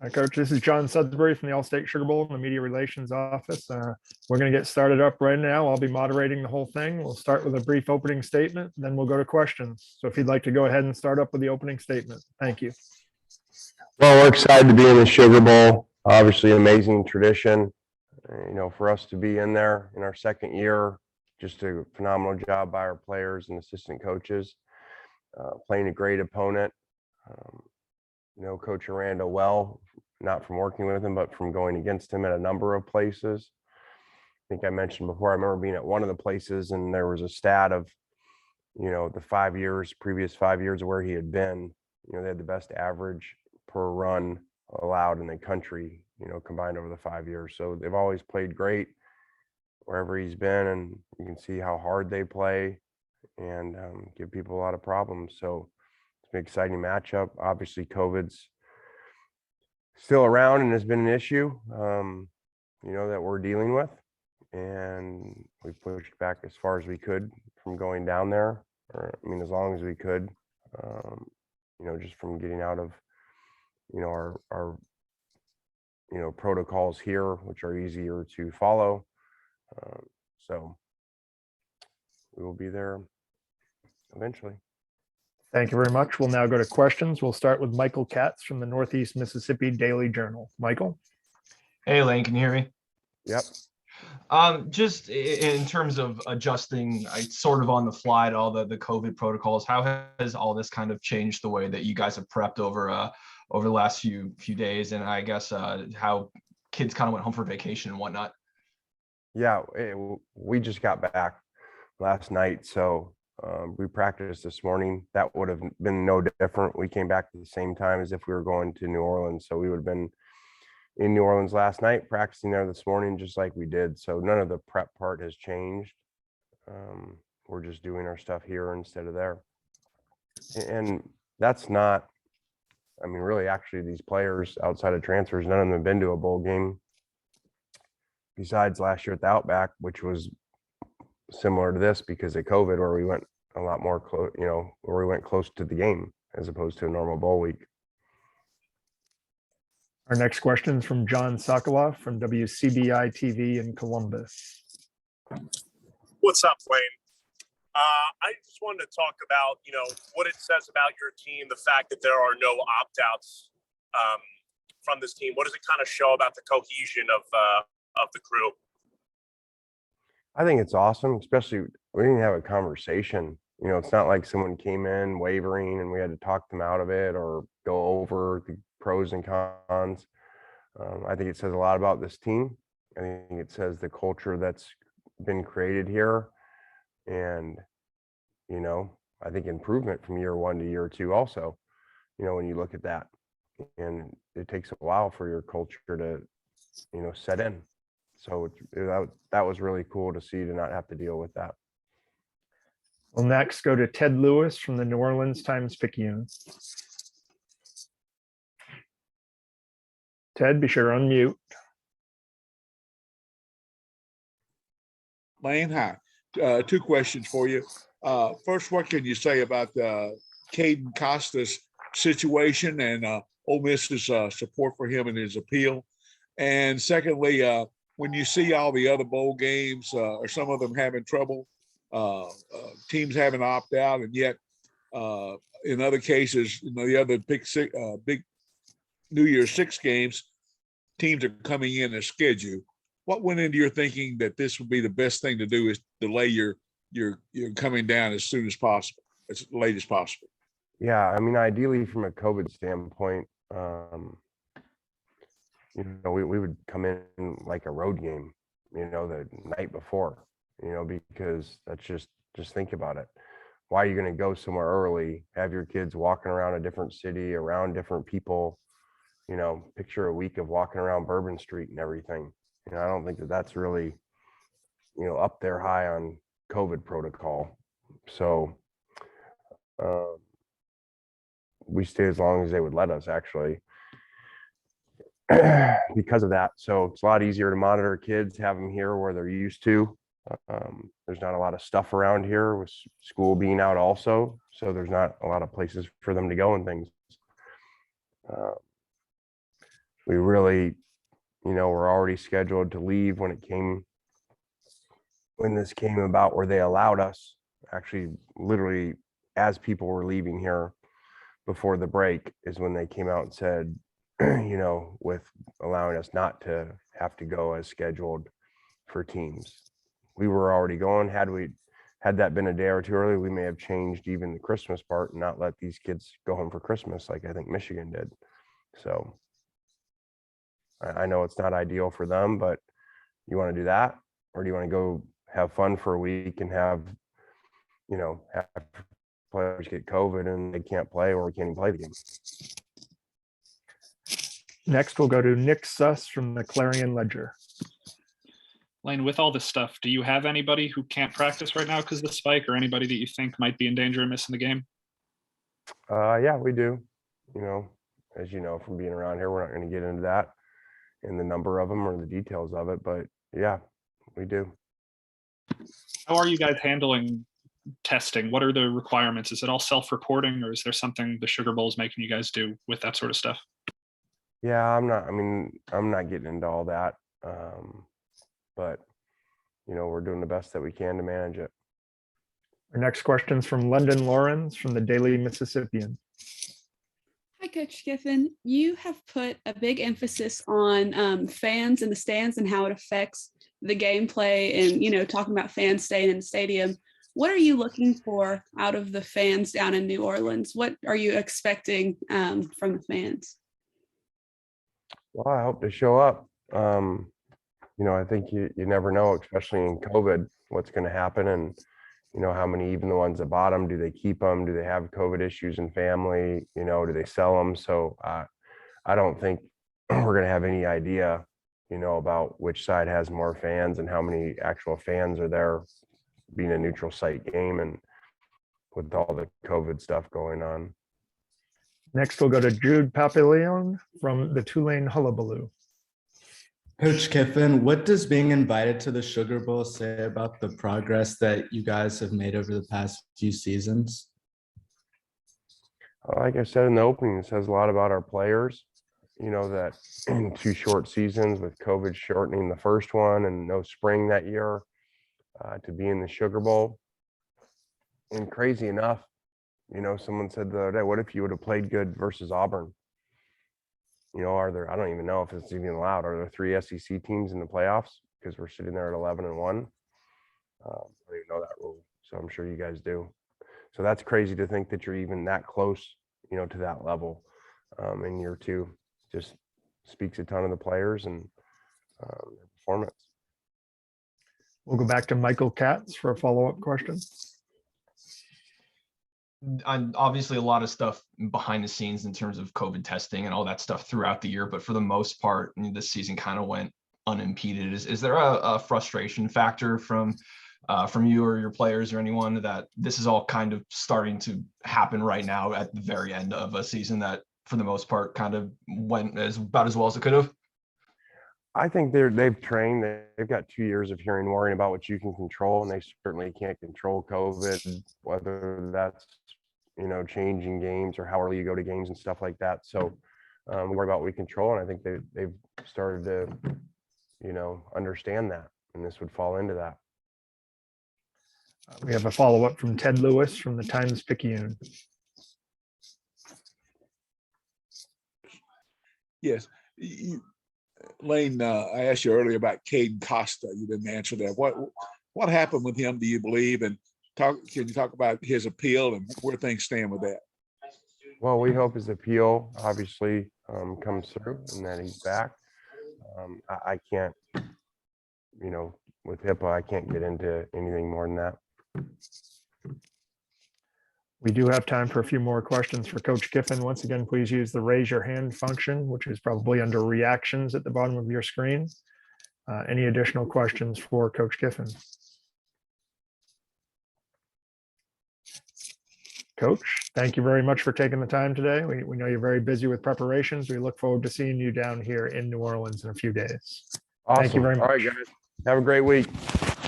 Hi, Coach. This is John Sudbury from the Allstate Sugar Bowl in the Media Relations Office. We're going to get started up right now. I'll be moderating the whole thing. We'll start with a brief opening statement, then we'll go to questions. So if you'd like to go ahead and start up with the opening statement. Thank you. Well, we're excited to be in the Sugar Bowl. Obviously, amazing tradition. For us to be in there in our second year, just a phenomenal job by our players and assistant coaches, playing a great opponent. Coach Aranda well, not from working with him, but from going against him at a number of places. I think I mentioned before, I remember being at one of the places and there was a stat of, the previous 5 years of where he had been. They had the best average per run allowed in the country, combined over the 5 years. So they've always played great wherever he's been, and you can see how hard they play and give people a lot of problems. So it's an exciting matchup. Obviously, COVID's still around and has been an issue, that we're dealing with. And we pushed back as far as we could from going down there, as long as we could, just from getting out of, our protocols here, which are easier to follow. So we will be there eventually. Thank you very much. We'll now go to questions. We'll start with Michael Katz from the Northeast Mississippi Daily Journal. Michael? Hey, Lane, can you hear me? Yep. Just in terms of adjusting sort of on the fly to all the COVID protocols, how has all this kind of changed the way that you guys have prepped over the last few days, and I guess how kids kind of went home for vacation and whatnot? Yeah, we just got back last night, so we practiced this morning. That would have been no different. We came back at the same time as if we were going to New Orleans, so we would have been in New Orleans last night, practicing there this morning, just like we did. So none of the prep part has changed. We're just doing our stuff here instead of there. And that's not, really, actually, these players outside of transfers, none of them have been to a bowl game besides last year at the Outback, which was similar to this because of COVID, where we went a lot more close, where we went close to the game as opposed to a normal bowl week. Our next question is from John Sokoloff from WCBI TV in Columbus. What's up, Wayne? I just wanted to talk about, what it says about your team, the fact that there are no opt-outs from this team. What does it kind of show about the cohesion of the crew? I think it's awesome, especially we didn't have a conversation. It's not like someone came in wavering and we had to talk them out of it or go over the pros and cons. I think it says a lot about this team. I think it says the culture that's been created here. And, I think improvement from year one to year two also, when you look at that. And it takes a while for your culture to, set in. So that was really cool to see, to not have to deal with that. We'll next go to Ted Lewis from the New Orleans Times-Picayune. Ted, be sure to unmute. Lane, hi. Two questions for you. First, what can you say about the Caden Costas situation and Ole Miss's support for him in his appeal? And secondly, when you see all the other bowl games, or some of them having trouble, teams having opt out, and yet in other cases, the other big New Year's Six games, teams are coming in as scheduled. What went into your thinking that this would be the best thing to do is delay your coming down as soon as possible, as late as possible? Yeah, ideally from a COVID standpoint, we would come in like a road game, the night before, because that's just think about it. Why are you going to go somewhere early, have your kids walking around a different city, around different people, picture a week of walking around Bourbon Street and everything. I don't think that's really, up there high on COVID protocol. So we stayed as long as they would let us, actually, because of that. So it's a lot easier to monitor kids, have them here where they're used to. There's not a lot of stuff around here with school being out also. So there's not a lot of places for them to go and things. we really, were already scheduled to leave when this came about, where they allowed us, actually literally as people were leaving here before the break, is when they came out and said, with allowing us not to have to go as scheduled for teams. We were already going. Had that been a day or two early, we may have changed even the Christmas part and not let these kids go home for Christmas like I think Michigan did. So I know it's not ideal for them, but you want to do that, or do you want to go have fun for a week and have players get COVID and they can't play, or we can't even play the game? Next, we'll go to Nick Suss from the Clarion Ledger. Lane, with all this stuff, do you have anybody who can't practice right now because of the spike, or anybody that you think might be in danger of missing the game? Yeah, we do. As you know from being around here, we're not going to get into that and the number of them or the details of it, but yeah, we do. How are you guys handling testing? What are the requirements? Is it all self-reporting, or is there something the Sugar Bowl is making you guys do with that sort of stuff? Yeah, I'm not getting into all that. But we're doing the best that we can to manage it. Our next question is from London Lawrence from the Daily Mississippian. Hi, Coach Kiffin. You have put a big emphasis on fans in the stands and how it affects the gameplay, and talking about fans staying in the stadium. What are you looking for out of the fans down in New Orleans? What are you expecting from the fans? Well, I hope to show up. I think you never know, especially in COVID, what's going to happen, and how many, even the ones at bottom, do they keep them? Do they have COVID issues in family? Do they sell them? So I don't think we're going to have any idea, about which side has more fans and how many actual fans are there, being a neutral site game and with all the COVID stuff going on. Next, we'll go to Jude Papillon from the Tulane Hullabaloo. Coach Kiffin, what does being invited to the Sugar Bowl say about the progress that you guys have made over the past few seasons? Like I said in the opening, it says a lot about our players, that in 2 short seasons, with COVID shortening the first one and no spring that year, to be in the Sugar Bowl. And crazy enough, someone said the other day, what if you would have played good versus Auburn? I don't even know if it's even allowed. Are there 3 SEC teams in the playoffs? Because we're sitting there at 11-1. I don't even know that rule. So I'm sure you guys do. So that's crazy to think that you're even that close, to that level in year 2. Just speaks a ton of the players and their performance. We'll go back to Michael Katz for a follow-up question. Obviously a lot of stuff behind the scenes in terms of COVID testing and all that stuff throughout the year, but for the most part, this season kind of went unimpeded. Is there a frustration factor from you or your players or anyone that this is all kind of starting to happen right now at the very end of a season that for the most part kind of went about as well as it could have? I think they've trained. They've got 2 years of hearing, worrying about what you can control, and they certainly can't control COVID, whether that's changing games or how early you go to games and stuff like that. So we worry about what we control, and I think they've started to understand that, and this would fall into that. We have a follow-up from Ted Lewis from the Times-Picayune. Yes. Lane, I asked you earlier about Caden Costa. You didn't answer that. What happened with him, do you believe? And can you talk about his appeal and where things stand with that? Well, we hope his appeal obviously comes through and that he's back. I can't, with HIPAA, I can't get into anything more than that. We do have time for a few more questions for Coach Kiffin. Once again, please use the raise your hand function, which is probably under reactions at the bottom of your screen. Any additional questions for Coach Kiffin? Coach, thank you very much for taking the time today. We know you're very busy with preparations. We look forward to seeing you down here in New Orleans in a few days. Awesome. Thank you very much. All right, guys. Have a great week.